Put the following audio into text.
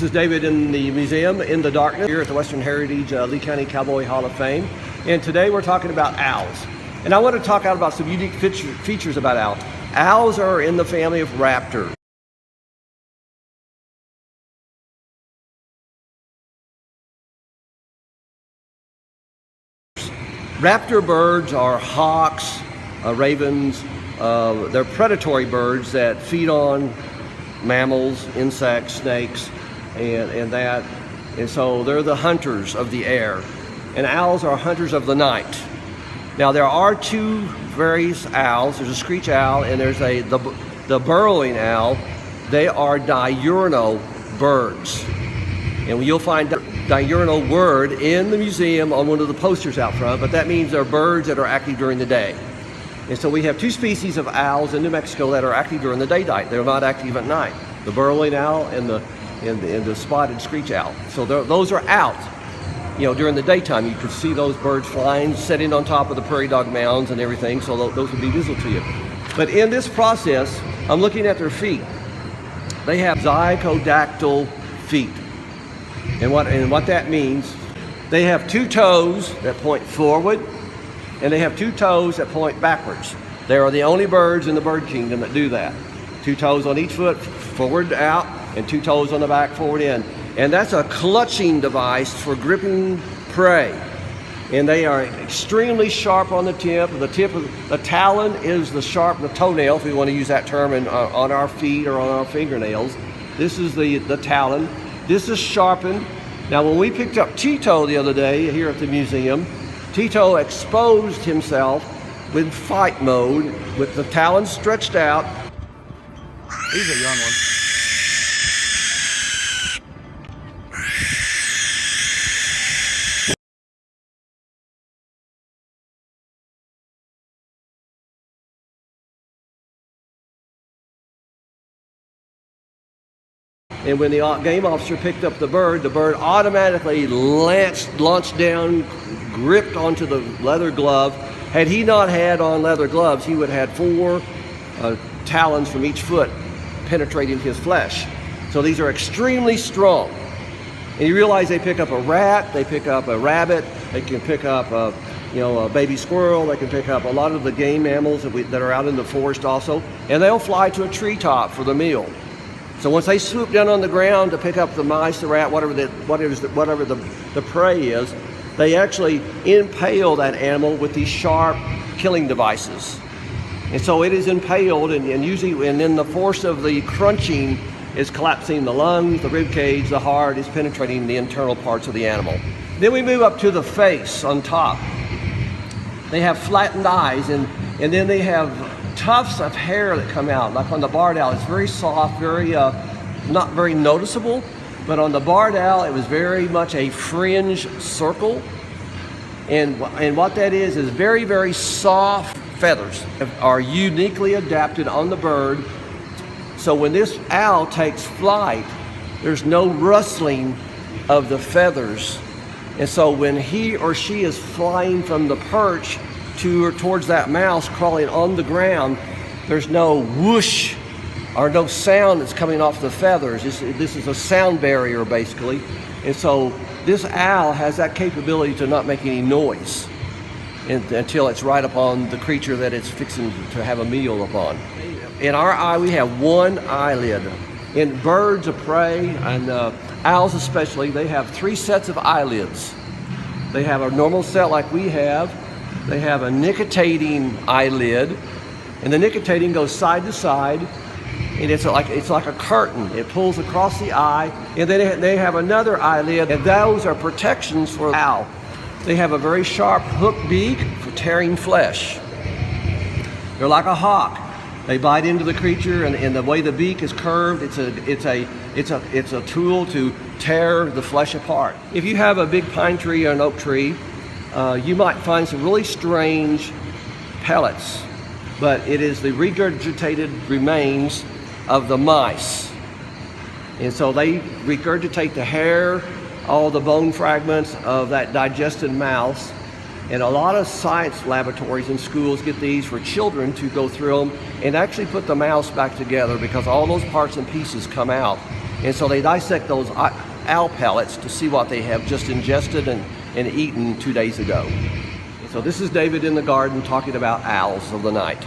This is David in the museum in the darkness here at the Western Heritage Lee County Cowboy Hall of Fame. And today we're talking about owls. And I want to talk out about some unique features about owls. Owls are in the family of raptors. Raptor birds are hawks, ravens. They're predatory birds that feed on mammals, insects, snakes, and so they're the hunters of the air. And owls are hunters of the night. Now there are two various owls. There's a screech owl and there's the burrowing owl. They are diurnal birds. And you'll find diurnal word in the museum on one of the posters out front, but that means they're birds that are active during the day. And so we have two species of owls in New Mexico that are active during the daytime. They're not active at night. The burrowing owl and the spotted screech owl. So those are out. During the daytime, you can see those birds flying, sitting on top of the prairie dog mounds and everything, so those would be visible to you. But in this process, I'm looking at their feet. They have zygodactyl feet. And what that means, they have two toes that point forward, and they have two toes that point backwards. They are the only birds in the bird kingdom that do that. Two toes on each foot, forward out, and two toes on the back, forward in. And that's a clutching device for gripping prey. And they are extremely sharp on the tip. The tip of the talon is the toenail, if we want to use that term, on our feet or on our fingernails. This is the talon. This is sharpened. Now, when we picked up Tito the other day here at the museum, Tito exposed himself with fight mode with the talons stretched out. He's a young one. And when the game officer picked up the bird automatically launched down, gripped onto the leather glove. Had he not had on leather gloves, he would have had four talons from each foot penetrating his flesh. So these are extremely strong. And you realize they pick up a rat, they pick up a rabbit, they can pick up a baby squirrel, they can pick up a lot of the game mammals that are out in the forest also, and they'll fly to a treetop for the meal. So once they swoop down on the ground to pick up the mice, the rat, whatever the prey is, they actually impale that animal with these sharp killing devices. And so it is impaled, and then the force of the crunching is collapsing the lungs, the rib cage, the heart is penetrating the internal parts of the animal. Then we move up to the face on top. They have flattened eyes, and then they have tufts of hair that come out, like on the barred owl. It's very soft, not very noticeable, but on the barred owl, it was very much a fringe circle. And what that is very, very soft feathers are uniquely adapted on the bird. So when this owl takes flight, there's no rustling of the feathers. And so when he or she is flying from the perch towards that mouse crawling on the ground, there's no whoosh or no sound that's coming off the feathers. This is a sound barrier, basically. And so this owl has that capability to not make any noise until it's right upon the creature that it's fixing to have a meal upon. In our eye, we have one eyelid. In birds of prey, and owls especially, they have three sets of eyelids. They have a normal set like we have. They have a nictitating eyelid, and the nictitating goes side to side, and it's like a curtain. It pulls across the eye, and then they have another eyelid, and those are protections for the owl. They have a very sharp hooked beak for tearing flesh. They're like a hawk. They bite into the creature, and the way the beak is curved, it's a tool to tear the flesh apart. If you have a big pine tree or an oak tree, you might find some really strange pellets, but it is the regurgitated remains of the mice. And so they regurgitate the hair, all the bone fragments of that digested mouse. And a lot of science laboratories and schools get these for children to go through them and actually put the mouse back together, because all those parts and pieces come out. And so they dissect those owl pellets to see what they have just ingested and eaten 2 days ago. So this is David in the garden talking about owls of the night.